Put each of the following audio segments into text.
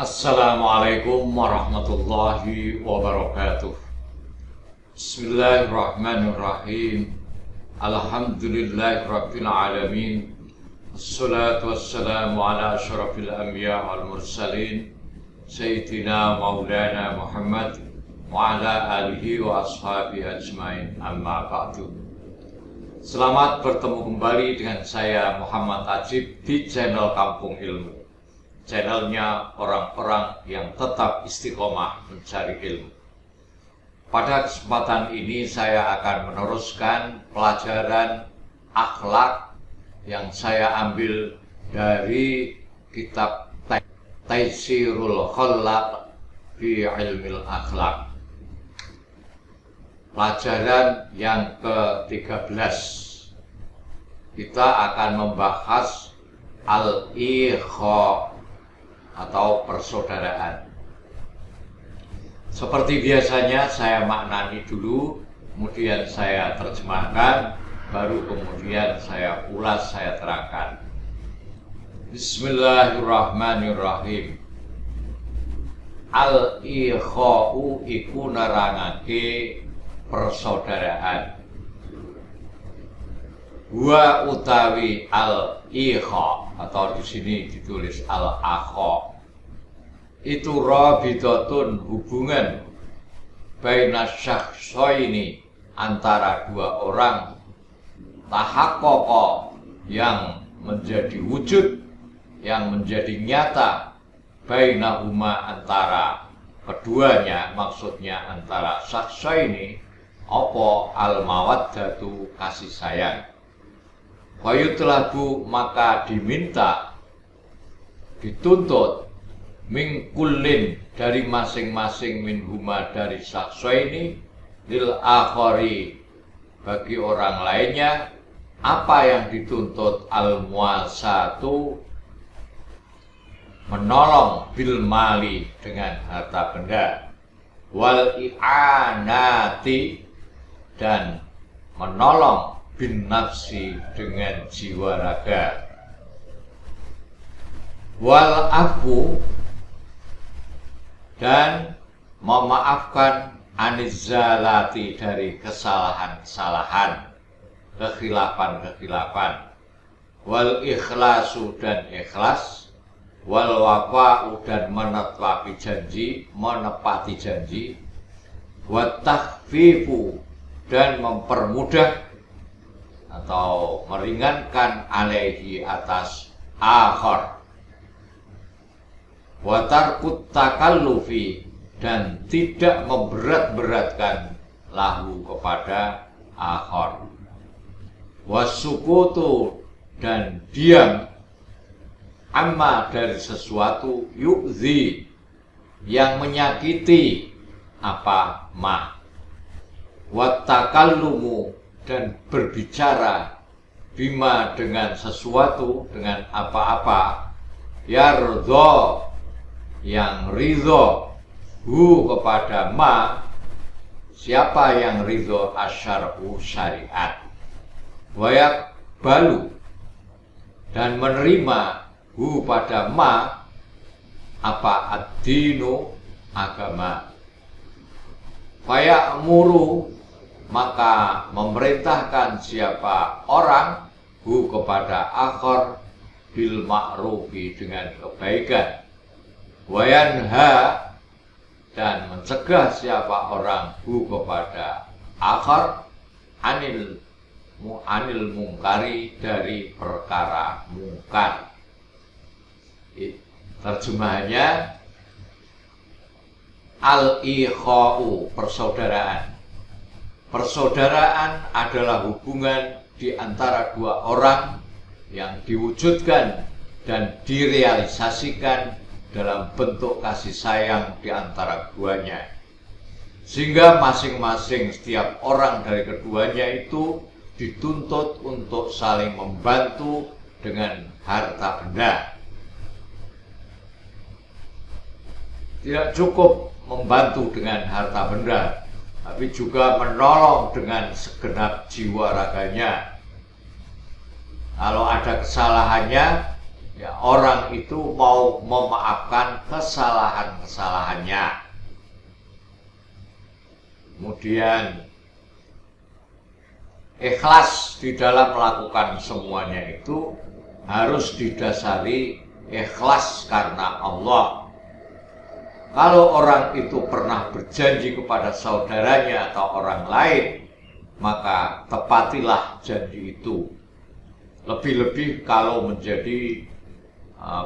Assalamualaikum warahmatullahi wabarakatuh. Bismillahirrahmanirrahim. Alhamdulillahirabbil alamin. Wassalatu wassalamu ala asyrafil anbiya wal mursalin sayyidina maulana Muhammad wa ala alihi wa ashabihi ajmain. Amma ba'du. Selamat bertemu kembali dengan saya Muhammad Ajib di channel Kampung Ilmu. Channelnya orang-orang yang tetap istiqomah mencari ilmu. Pada kesempatan ini saya akan meneruskan pelajaran akhlak yang saya ambil dari kitab Taysirul Khallaq fi Ilmil Akhlaq. Pelajaran yang ke-13. Kita akan membahas al-ikha atau persaudaraan. Seperti biasanya saya maknani dulu, kemudian saya terjemahkan, baru kemudian saya ulas, saya terangkan. Bismillahirrahmanirrahim. Al-ikha'u iku nerangake persaudaraan. Wa utawi al-ikha atau di sini ditulis al-akha. Itu rabitatun, hubungan baina syakhsaini, antara dua orang, tahaqqaqa, yang menjadi wujud, yang menjadi nyata, bainahuma, antara keduanya, maksudnya antara syakhsaini, apa al-mawaddatu, kasih sayang. Wayutlabu, maka diminta, dituntut, mingkullin, dari masing-masing, minhuma, dari syakhsaini, lil akhari, bagi orang lainnya. Apa yang dituntut? Al muasatu, menolong, bil mali, dengan harta benda, wal i'anati, dan menolong, bin nafsi, dengan jiwa raga, wal afu, dan memaafkan, anizzalati, dari kesalahan-kesalahan, kekhilafan-kekhilafan, wal ikhlasu, dan ikhlas, wal wafa'u, dan menepati janji, wat takhfifu, dan mempermudah atau meringankan, alaihi, atas akhar, wa tarkut takallufi, dan tidak memberat-beratkan, lahu, kepada akhar, wasukutu, dan diam, amma, dari sesuatu, yu'zi, yang menyakiti, apa, ma, wa takallumu, dan berbicara, bima, dengan sesuatu, dengan apa-apa, yardha, yang ridho, hu, kepada ma, siapa yang ridho, asyar'u, syariat, wayak balu, dan menerima, hu, pada ma, apa, ad-dinu, agama, wayak muru, maka memerintahkan siapa orang, hu, kepada akhar, bil ma'rufi, dengan kebaikan, wayanha, dan mencegah siapa orang, hu, kepada akhar, anil mungkari, dari perkara mungkar. Terjemahannya, al-ikha'u, persaudaraan. Persaudaraan adalah hubungan di antara dua orang yang diwujudkan dan direalisasikan dalam bentuk kasih sayang di antara keduanya, sehingga masing-masing, setiap orang dari keduanya itu dituntut untuk saling membantu dengan harta benda. Tidak cukup membantu dengan harta benda, tapi juga menolong dengan segenap jiwa raganya. Kalau ada kesalahannya, ya orang itu mau memaafkan kesalahan-kesalahannya. Kemudian ikhlas di dalam melakukan semuanya itu harus didasari ikhlas karena Allah. Kalau orang itu pernah berjanji kepada saudaranya atau orang lain, maka tepatilah janji itu. Lebih-lebih kalau menjadi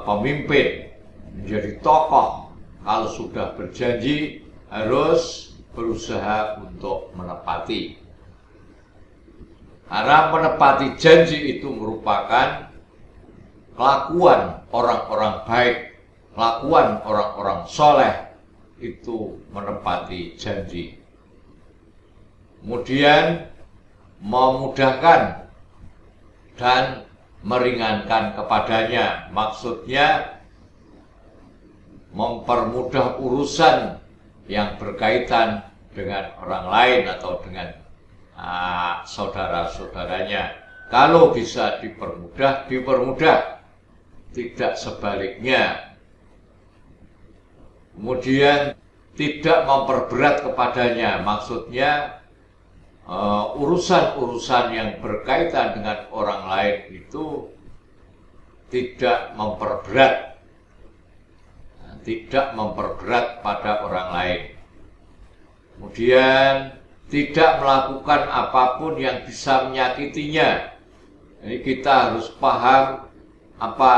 pemimpin, menjadi tokoh, kalau sudah berjanji harus berusaha untuk menepati. Karena menepati janji itu merupakan kelakuan orang-orang baik, kelakuan orang-orang soleh, itu menepati janji. Kemudian memudahkan dan meringankan kepadanya, maksudnya mempermudah urusan yang berkaitan dengan orang lain atau dengan saudara-saudaranya. Kalau bisa dipermudah, dipermudah, tidak sebaliknya. Kemudian tidak memperberat kepadanya, maksudnya urusan-urusan yang berkaitan dengan orang lain itu tidak memperberat, pada orang lain. Kemudian tidak melakukan apapun yang bisa menyakitinya. Jadi kita harus paham apa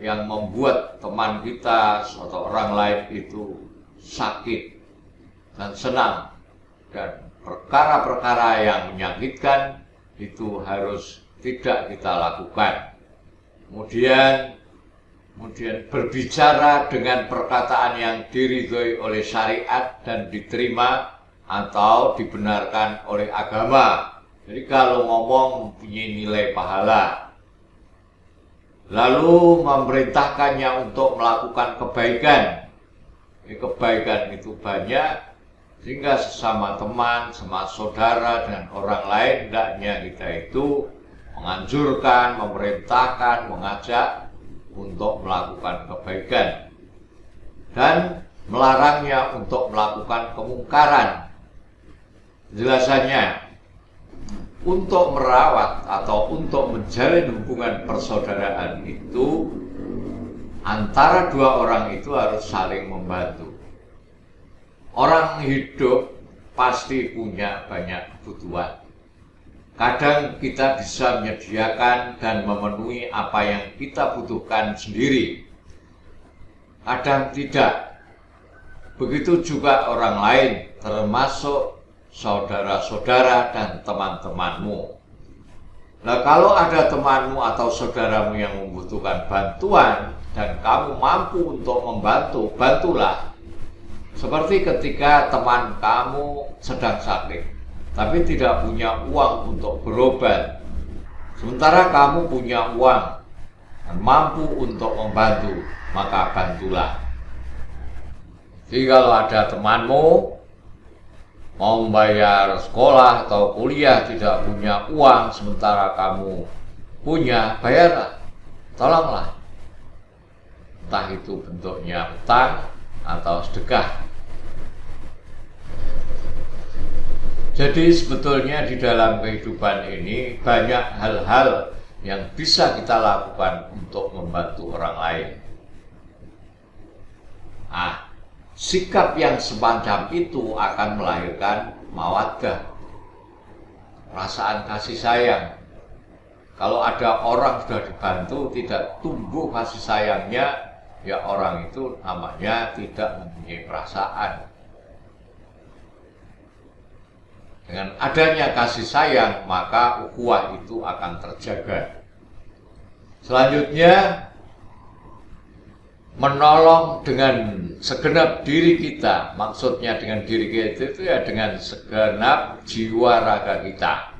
yang membuat teman kita atau orang lain itu sakit dan senang, dan perkara-perkara yang menyakitkan itu harus tidak kita lakukan. Kemudian berbicara dengan perkataan yang diridhoi oleh syariat dan diterima atau dibenarkan oleh agama. Jadi kalau ngomong mempunyai nilai pahala. Lalu memerintahkannya untuk melakukan kebaikan. Kebaikan itu banyak, sehingga sesama teman, sama saudara, dan orang lain, hendaknya kita itu menganjurkan, memerintahkan, mengajak untuk melakukan kebaikan. Dan melarangnya untuk melakukan kemungkaran. Jelasannya, untuk merawat atau untuk menjalin hubungan persaudaraan itu antara dua orang itu harus saling membantu. Orang hidup pasti punya banyak kebutuhan. Kadang kita bisa menyediakan dan memenuhi apa yang kita butuhkan sendiri. Kadang tidak. Begitu juga orang lain, termasuk saudara-saudara dan teman-temanmu. Nah, kalau ada temanmu atau saudaramu yang membutuhkan bantuan dan kamu mampu untuk membantu, bantulah. Seperti ketika teman kamu sedang sakit, tapi tidak punya uang untuk berobat, sementara kamu punya uang dan mampu untuk membantu, maka bantulah. Jadi kalau ada temanmu mau membayar sekolah atau kuliah tidak punya uang, sementara kamu punya, bayarlah, tolonglah. Entah itu bentuknya utang atau sedekah. Jadi sebetulnya di dalam kehidupan ini banyak hal-hal yang bisa kita lakukan untuk membantu orang lain. Sikap yang semacam itu akan melahirkan mawaddah, perasaan kasih sayang. Kalau ada orang sudah dibantu tidak tumbuh kasih sayangnya, ya orang itu namanya tidak mempunyai perasaan. Dengan adanya kasih sayang, maka ukhuwah itu akan terjaga. Selanjutnya, menolong dengan segenap diri kita. Maksudnya dengan diri kita itu ya dengan segenap jiwa raga kita.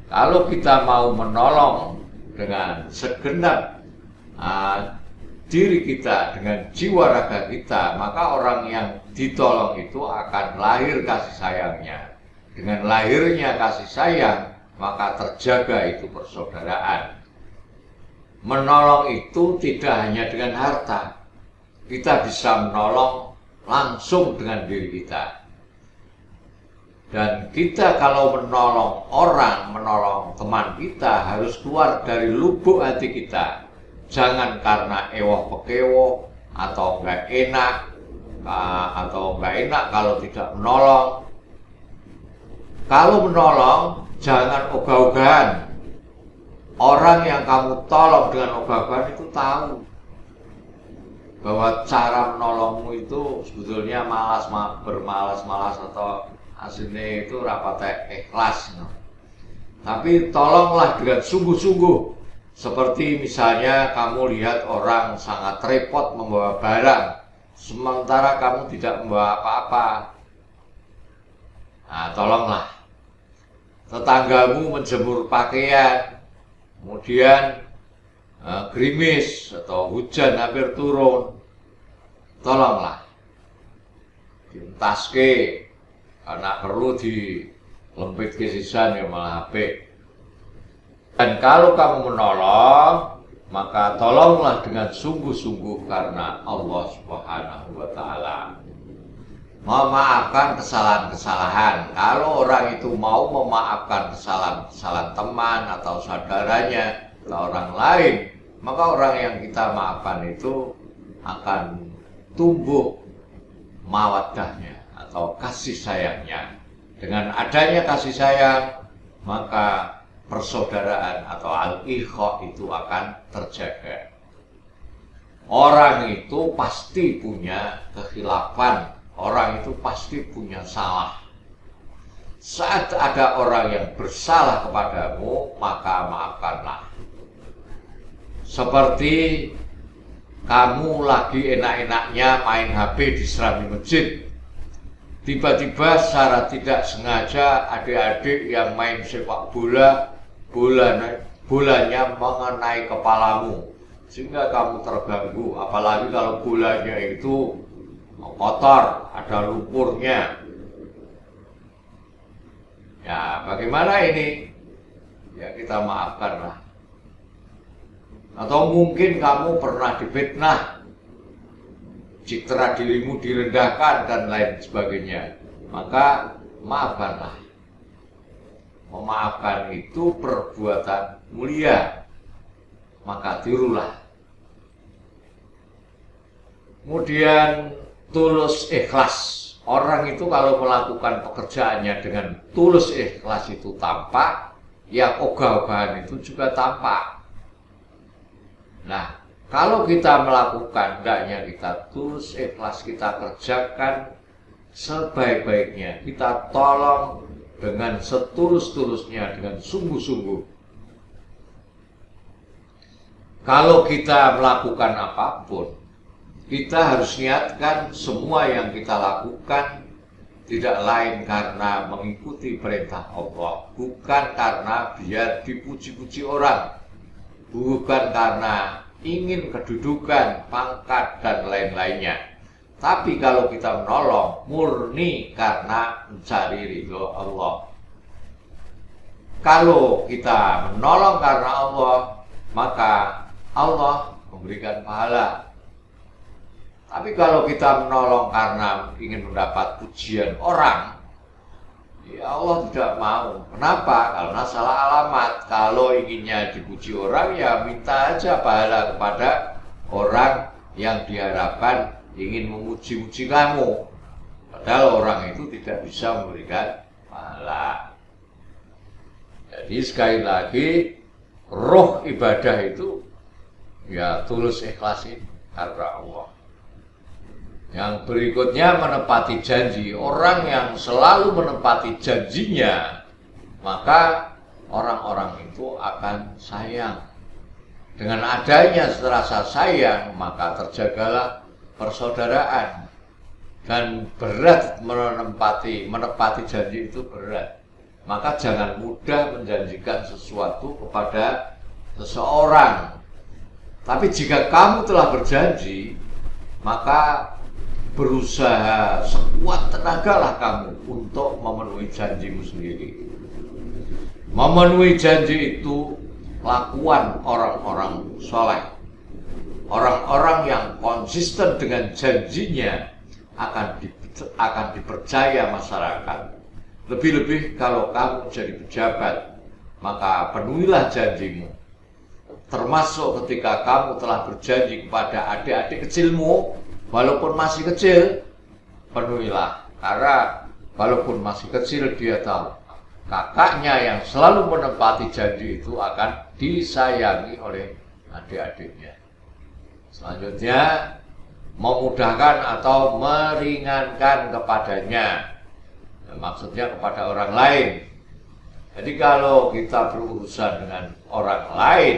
Kalau kita mau menolong dengan segenap diri kita, dengan jiwa raga kita, maka orang yang ditolong itu akan lahir kasih sayangnya. Dengan lahirnya kasih sayang, maka terjaga itu persaudaraan. Menolong itu tidak hanya dengan harta. Kita bisa menolong langsung dengan diri kita. Dan kita kalau menolong orang, menolong teman kita harus keluar dari lubuk hati kita. Jangan karena ewoh pekewoh atau nggak enak, kalau tidak menolong. Kalau menolong, jangan ogah-ogahan. Orang yang kamu tolong dengan ogah-ogahan itu tahu bahwa cara menolongmu itu sebetulnya bermalas-malas atau aslinya itu rapatnya ikhlas. Tapi tolonglah dengan sungguh-sungguh. Seperti misalnya kamu lihat orang sangat repot membawa barang, sementara kamu tidak membawa apa-apa. Nah, tolonglah. Tetanggamu menjemur pakaian, kemudian gerimis atau hujan hampir turun, tolonglah dientaske, karena perlu dilempit ke sisan ya malah HP. Dan kalau kamu menolong, maka tolonglah dengan sungguh-sungguh karena Allah Subhanahu wa Ta'ala. Memaafkan kesalahan-kesalahan. Kalau orang itu mau memaafkan kesalahan-kesalahan teman atau saudaranya atau orang lain, maka orang yang kita maafkan itu akan tumbuh mawaddahnya atau kasih sayangnya. Dengan adanya kasih sayang, maka persaudaraan atau al-ikha itu akan terjaga. Orang itu pasti punya kekhilafan, orang itu pasti punya salah. Saat ada orang yang bersalah kepadamu, maka maafkanlah. Seperti kamu lagi enak-enaknya main HP di serambi masjid, tiba-tiba secara tidak sengaja adik-adik yang main sepak bola, bolanya mengenai kepalamu sehingga kamu terganggu, apalagi kalau bolanya itu kotor, ada lumpurnya. Ya, bagaimana ini? Ya, kita maafkanlah. Atau mungkin kamu pernah difitnah, citra dirimu direndahkan dan lain sebagainya, maka maafkanlah. Memaafkan itu perbuatan mulia, maka tirulah. Kemudian tulus ikhlas. Orang itu kalau melakukan pekerjaannya dengan tulus ikhlas itu tampak, yang ogah-ogahan itu juga tampak. Nah, kalau kita melakukan, hendaknya kita tulus ikhlas, kita kerjakan sebaik-baiknya, kita tolong dengan setulus-tulusnya, dengan sungguh-sungguh. Kalau kita melakukan apapun, kita harus niatkan semua yang kita lakukan tidak lain karena mengikuti perintah Allah, bukan karena biar dipuji-puji orang, bukan karena ingin kedudukan, pangkat, dan lain-lainnya. Tapi kalau kita menolong, murni karena mencari ridho Allah. Kalau kita menolong karena Allah, maka Allah memberikan pahala. Tapi kalau kita menolong karena ingin mendapat pujian orang, ya Allah tidak mau. Kenapa? Karena salah alamat. Kalau inginnya dipuji orang, ya minta aja pahala kepada orang yang diharapkan ingin memuji-muji kamu. Padahal orang itu tidak bisa memberikan pahala. Jadi sekali lagi, roh ibadah itu ya tulus ikhlasin karena Allah. Yang berikutnya menepati janji. Orang yang selalu menepati janjinya, maka orang-orang itu akan sayang. Dengan adanya rasa sayang, maka terjagalah persaudaraan. Dan berat menepati janji itu berat. Maka jangan mudah menjanjikan sesuatu kepada seseorang. Tapi jika kamu telah berjanji, maka berusaha sekuat tenagalah kamu untuk memenuhi janjimu sendiri. Memenuhi janji itu lakuan orang-orang soleh. Orang-orang yang konsisten dengan janjinya akan dipercaya masyarakat. Lebih-lebih kalau kamu jadi pejabat, maka penuhilah janjimu. Termasuk ketika kamu telah berjanji kepada adik-adik kecilmu, walaupun masih kecil, penuhilah. Karena walaupun masih kecil, dia tahu kakaknya yang selalu menepati janji itu akan disayangi oleh adik-adiknya. Selanjutnya, memudahkan atau meringankan kepadanya. Maksudnya kepada orang lain. Jadi kalau kita berurusan dengan orang lain,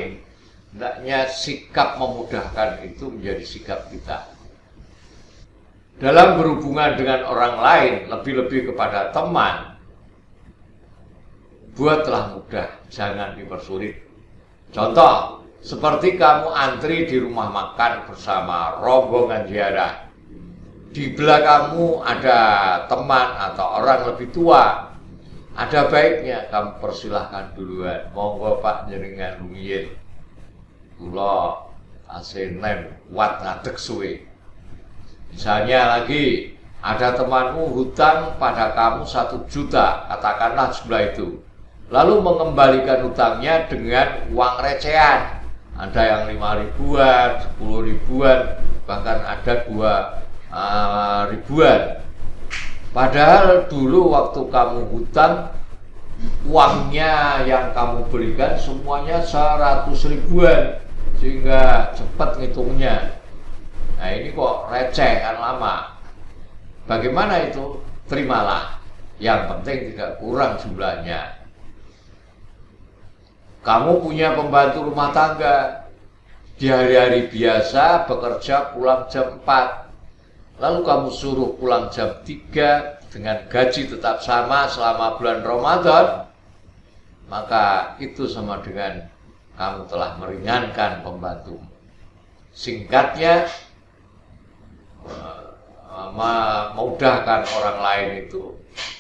hendaknya sikap memudahkan itu menjadi sikap kita. Dalam berhubungan dengan orang lain, lebih-lebih kepada teman, buatlah mudah, jangan dipersulit. Contoh, seperti kamu antri di rumah makan bersama rombongan ziarah. Di belakangmu ada teman atau orang lebih tua. Ada baiknya kamu persilahkan duluan. Monggo Pak jenengan rumiyin. Kula asenen wat ngadeg suwe. Misalnya lagi, ada temanmu hutang pada kamu 1 juta, katakanlah jumlah itu. Lalu mengembalikan hutangnya dengan uang recehan. Ada yang 5 ribuan, 10 ribuan, bahkan ada 2 ribuan. Padahal dulu waktu kamu hutang, uangnya yang kamu berikan semuanya 100 ribuan, sehingga cepat ngitungnya. Nah ini kok receh kan lama. Bagaimana itu? Terimalah. Yang penting tidak kurang jumlahnya. Kamu punya pembantu rumah tangga. Di hari-hari biasa bekerja pulang jam 4. Lalu kamu suruh pulang jam 3 dengan gaji tetap sama selama bulan Ramadan. Maka itu sama dengan kamu telah meringankan pembantu. Singkatnya, memudahkan orang lain itu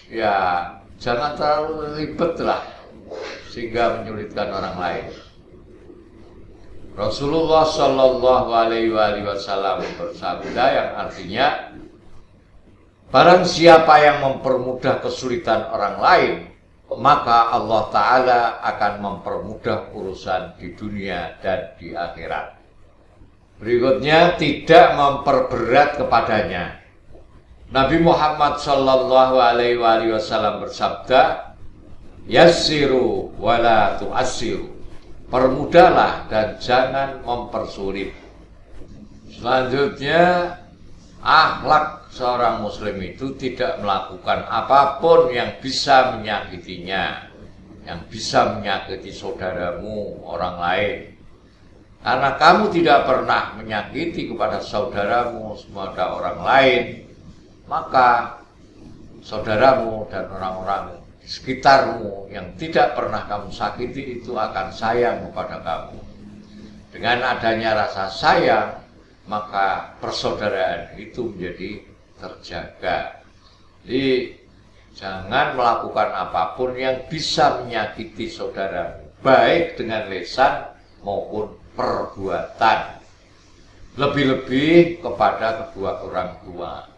ya jangan terlalu ribet lah sehingga menyulitkan orang lain. Rasulullah Shallallahu Alaihi Wasallam bersabda yang artinya, barang siapa yang mempermudah kesulitan orang lain, maka Allah Ta'ala akan mempermudah urusan di dunia dan di akhirat. Berikutnya, tidak memperberat kepadanya. Nabi Muhammad Shallallahu Alaihi Wasallam bersabda, yassiru wala tu'assiru. Permudahlah dan jangan mempersulit. Selanjutnya, akhlak seorang muslim itu tidak melakukan apapun yang bisa menyakitinya, yang bisa menyakiti saudaramu, orang lain. Karena kamu tidak pernah menyakiti kepada saudaramu, kepada orang lain, maka saudaramu dan orang-orang di sekitarmu yang tidak pernah kamu sakiti itu akan sayang kepada kamu. Dengan adanya rasa sayang, maka persaudaraan itu menjadi terjaga. Jadi jangan melakukan apapun yang bisa menyakiti saudaramu, baik dengan lisan maupun perbuatan. Lebih-lebih kepada kedua orang tua.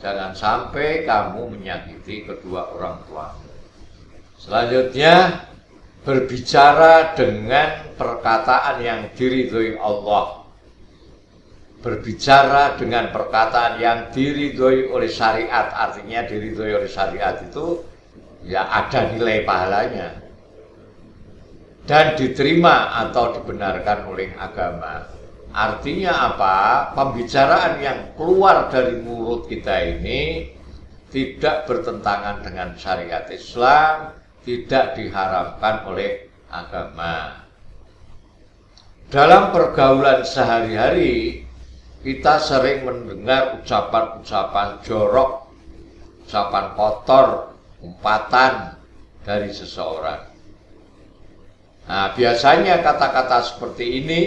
Jangan sampai kamu menyakiti kedua orang tua. Selanjutnya, berbicara dengan perkataan yang diridhoi Allah. Berbicara dengan perkataan yang diridhoi oleh syariat. Artinya diridhoi oleh syariat itu ya ada nilai pahalanya dan diterima atau dibenarkan oleh agama. Artinya apa? Pembicaraan yang keluar dari mulut kita ini tidak bertentangan dengan syariat Islam, tidak diharamkan oleh agama. Dalam pergaulan sehari-hari, kita sering mendengar ucapan-ucapan jorok, ucapan kotor, umpatan dari seseorang. Nah, biasanya kata-kata seperti ini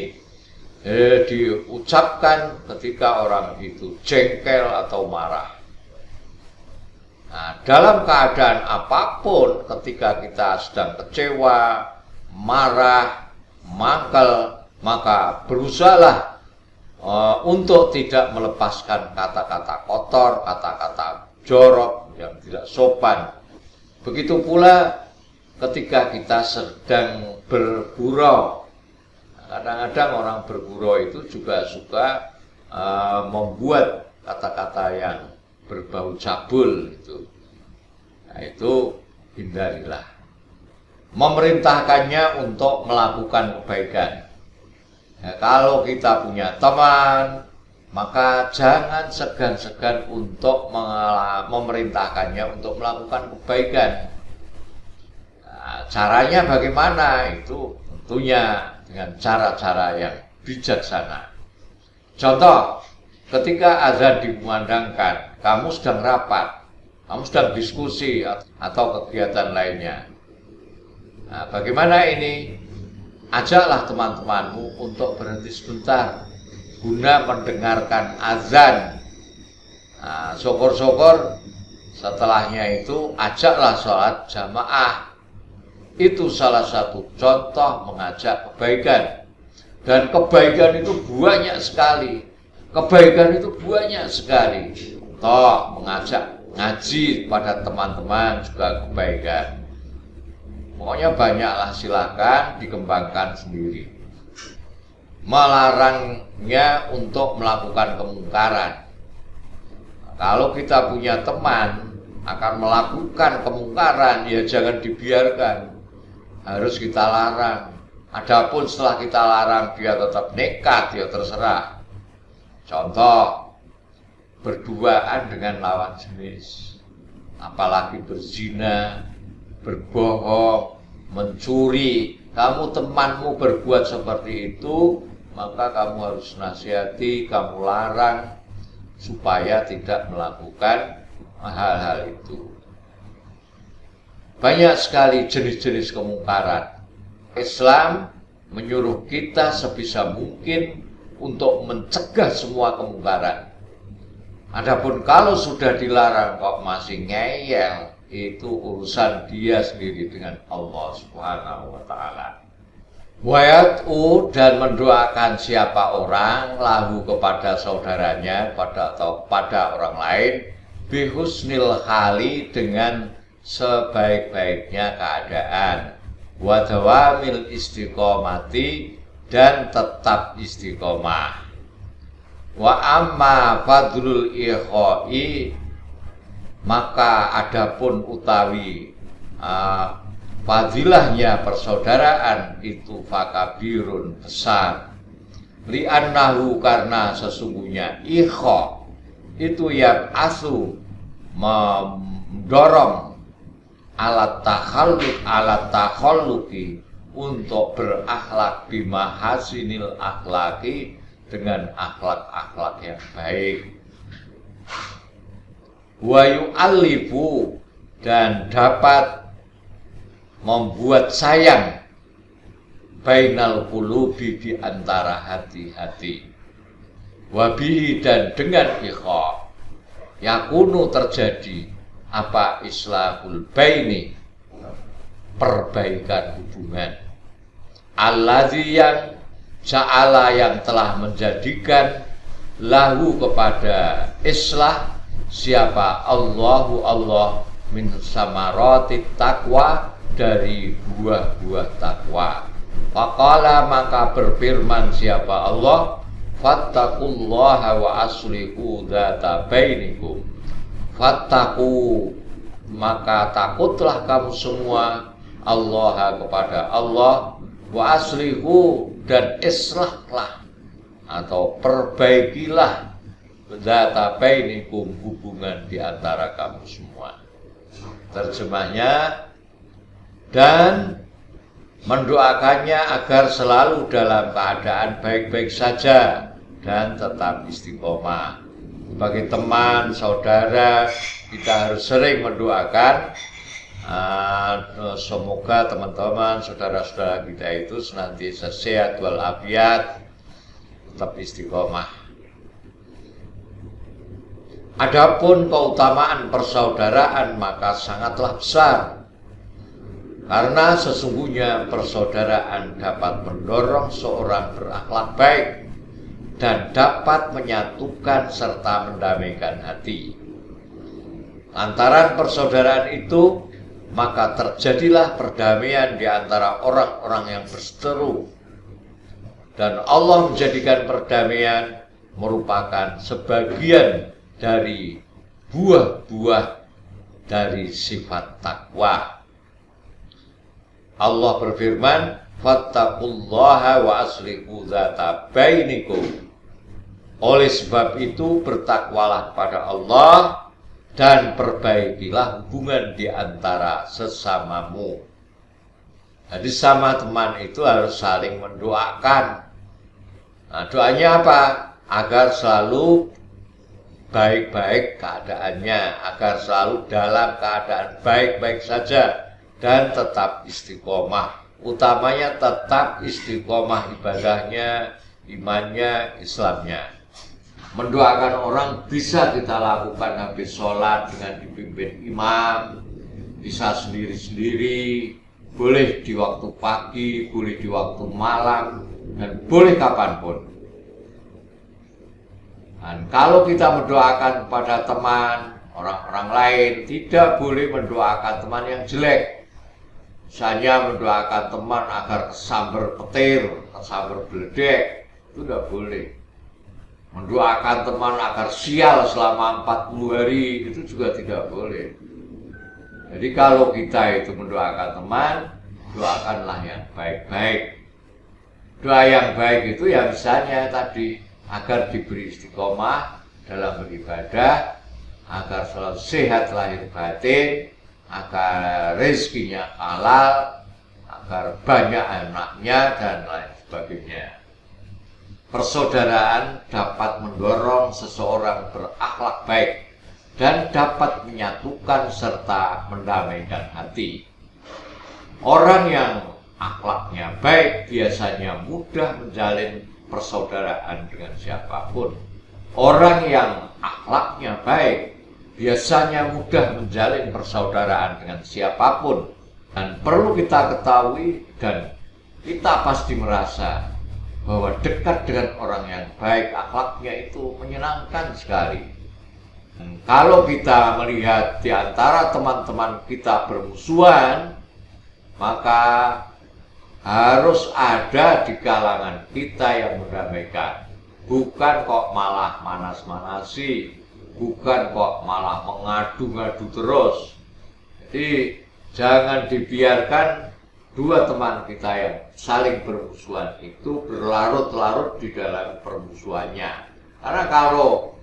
diucapkan ketika orang itu jengkel atau marah. Nah, dalam keadaan apapun, ketika kita sedang kecewa, marah, maka berusahalah untuk tidak melepaskan kata-kata kotor, kata-kata jorok yang tidak sopan. Begitu pula ketika kita sedang bergurau. Kadang-kadang orang bergurau itu juga suka membuat kata-kata yang berbau cabul itu. Nah, itu hindarilah. Memerintahkannya untuk melakukan kebaikan. Ya, kalau kita punya teman, maka jangan segan-segan untuk memerintahkannya untuk melakukan kebaikan. Nah, caranya bagaimana? Itu tentunya dengan cara-cara yang bijaksana. Contoh, ketika azan dikumandangkan, kamu sedang rapat, kamu sedang diskusi atau kegiatan lainnya. Nah, bagaimana ini? Ajaklah teman-temanmu untuk berhenti sebentar guna mendengarkan azan. Nah, syukur-syukur setelahnya itu ajaklah sholat jamaah. Itu salah satu contoh mengajak kebaikan. Dan kebaikan itu banyak sekali. Kebaikan itu banyak sekali. Toh mengajak ngaji pada teman-teman juga kebaikan. Pokoknya banyaklah, silakan dikembangkan sendiri. Melarangnya untuk melakukan kemungkaran. Kalau kita punya teman akan melakukan kemungkaran, ya jangan dibiarkan. Harus kita larang. Adapun setelah kita larang dia tetap nekat, ya terserah. Contoh, berduaan dengan lawan jenis, apalagi berzina, berbohong, mencuri. Kamu temanmu berbuat seperti itu, maka kamu harus nasihati, kamu larang supaya tidak melakukan hal-hal itu. Banyak sekali jenis-jenis kemungkaran. Islam menyuruh kita sebisa mungkin untuk mencegah semua kemungkaran. Adapun kalau sudah dilarang kok masih ngeyel, itu urusan dia sendiri dengan Allah Subhanahu wa taala. Wayat'u, dan mendoakan siapa orang lahu kepada saudaranya atau pada orang lain, bihusnil hali, dengan sebaik-baiknya keadaan, wa dawamil istiqomati, dan tetap istiqomah. Wa amma fadlul ikhoi, maka adapun utawi fadilahnya persaudaraan itu fakabirun, besar. Li'annahu, karena sesungguhnya ikho itu yang asu mendorong alat takhalluki untuk berakhlak bimahasinil akhlaki, dengan akhlak-akhlak yang baik. Wa yu'allifu, dan dapat membuat sayang bainal qulubi, di antara hati-hati. Wabihi, dan dengan ikha yakunu terjadi apa islahul baini, perbaikan hubungan. Allazi, yang ja'ala, yang telah menjadikan lahu kepada islah siapa Allahu Allah min samarati taqwa, dari buah-buah takwa. Faqala, maka berfirman siapa Allah, fattaqullaha wa aslihu dzata bainikum. Fattaqu, maka takutlah kamu semua Allah, kepada Allah, wa aslihu, dan islahlah atau perbaikilah dzata bainikum, hubungan di antara kamu semua. Terjemahnya, dan mendoakannya agar selalu dalam keadaan baik-baik saja dan tetap istiqomah. Bagi teman, saudara, kita harus sering mendoakan semoga teman-teman, saudara-saudara kita itu senantiasa sehat walafiat, tetap istiqomah. Adapun keutamaan persaudaraan maka sangatlah besar. Karena sesungguhnya persaudaraan dapat mendorong seorang berakhlak baik dan dapat menyatukan serta mendamaikan hati. Lantaran persaudaraan itu, maka terjadilah perdamaian di antara orang-orang yang berseteru. Dan Allah menjadikan perdamaian merupakan sebagian dari buah-buah dari sifat takwa. Allah berfirman, "Fattaqullaha wa aslihu dzata bainikum." Oleh sebab itu bertakwalah pada Allah dan perbaikilah hubungan di antara sesamamu. Jadi sama teman itu harus saling mendoakan. Nah, doanya apa? Agar selalu baik-baik keadaannya, agar selalu dalam keadaan baik-baik saja dan tetap istiqomah. Utamanya tetap istiqomah ibadahnya, imannya, Islamnya. Mendoakan orang bisa kita lakukan habis sholat dengan dipimpin imam, bisa sendiri-sendiri, boleh di waktu pagi, boleh di waktu malam, dan boleh kapanpun. Dan kalau kita mendoakan kepada teman, orang-orang lain, tidak boleh mendoakan teman yang jelek. Misalnya mendoakan teman agar kesambar petir, kesambar beledek, itu tidak boleh. Mendoakan teman agar sial selama 40 hari, itu juga tidak boleh. Jadi kalau kita itu mendoakan teman, doakanlah yang baik-baik. Doa yang baik itu ya misalnya tadi, agar diberi istiqomah dalam beribadah, agar selalu sehat lahir batin, agar rezekinya halal, agar banyak anaknya, dan lain sebagainya. Persaudaraan dapat mendorong seseorang berakhlak baik dan dapat menyatukan serta mendamaikan hati. Orang yang akhlaknya baik biasanya mudah menjalin persaudaraan dengan siapapun. Orang yang akhlaknya baik biasanya mudah menjalin persaudaraan dengan siapapun. Dan perlu kita ketahui dan kita pasti merasa bahwa dekat dengan orang yang baik akhlaknya itu menyenangkan sekali. Dan kalau kita melihat di antara teman-teman kita bermusuhan, maka harus ada di kalangan kita yang mendamaikan. Bukan kok malah manas-manasi, bukan kok malah mengadu-ngadu terus. Jadi jangan dibiarkan dua teman kita yang saling bermusuhan itu berlarut-larut di dalam permusuhannya. Karena kalau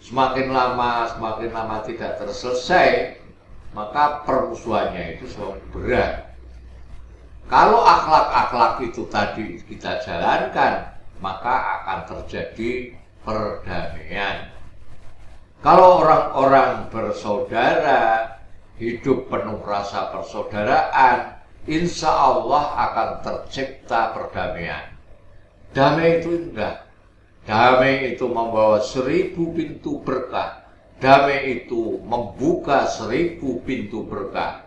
semakin lama tidak terselesai, maka permusuhannya itu semakin berat. Kalau akhlak-akhlak itu tadi kita jalankan, maka akan terjadi perdamaian. Kalau orang-orang bersaudara, hidup penuh rasa persaudaraan, insya Allah akan tercipta perdamaian. Damai itu indah. Damai itu membawa 1000 pintu berkah. Damai itu membuka 1000 pintu berkah.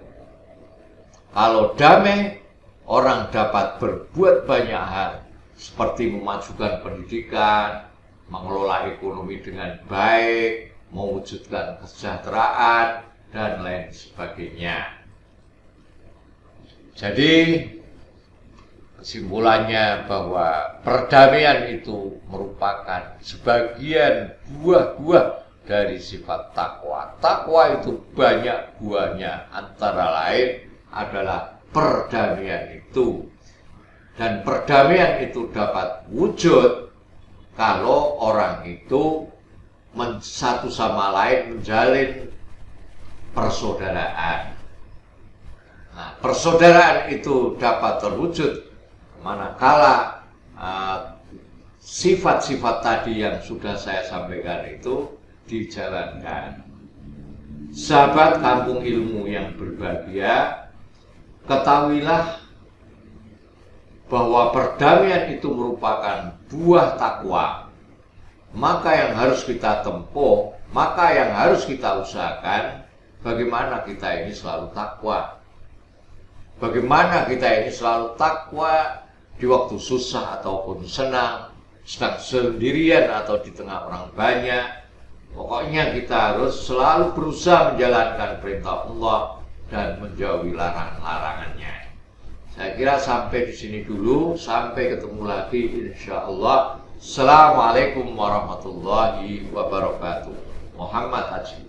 Kalau damai, orang dapat berbuat banyak hal, seperti memajukan pendidikan, mengelola ekonomi dengan baik, mewujudkan kesejahteraan, dan lain sebagainya. Jadi kesimpulannya bahwa perdamaian itu merupakan sebagian buah-buah dari sifat takwa. Takwa itu banyak buahnya, antara lain adalah perdamaian itu. Dan perdamaian itu dapat wujud kalau orang itu satu sama lain menjalin persaudaraan. Nah, persaudaraan itu dapat terwujud manakala sifat-sifat tadi yang sudah saya sampaikan itu dijalankan. Sahabat kampung ilmu yang berbahagia, ketahuilah bahwa perdamaian itu merupakan buah takwa. Maka yang harus kita tempuh, maka yang harus kita usahakan, bagaimana kita ini selalu takwa. Bagaimana kita ini selalu takwa di waktu susah ataupun senang, sedang sendirian atau di tengah orang banyak. Pokoknya kita harus selalu berusaha menjalankan perintah Allah dan menjauhi larangan-larangannya. Saya kira sampai di sini dulu, sampai ketemu lagi insya Allah. Assalamualaikum warahmatullahi wabarakatuh. Muhammad Haji.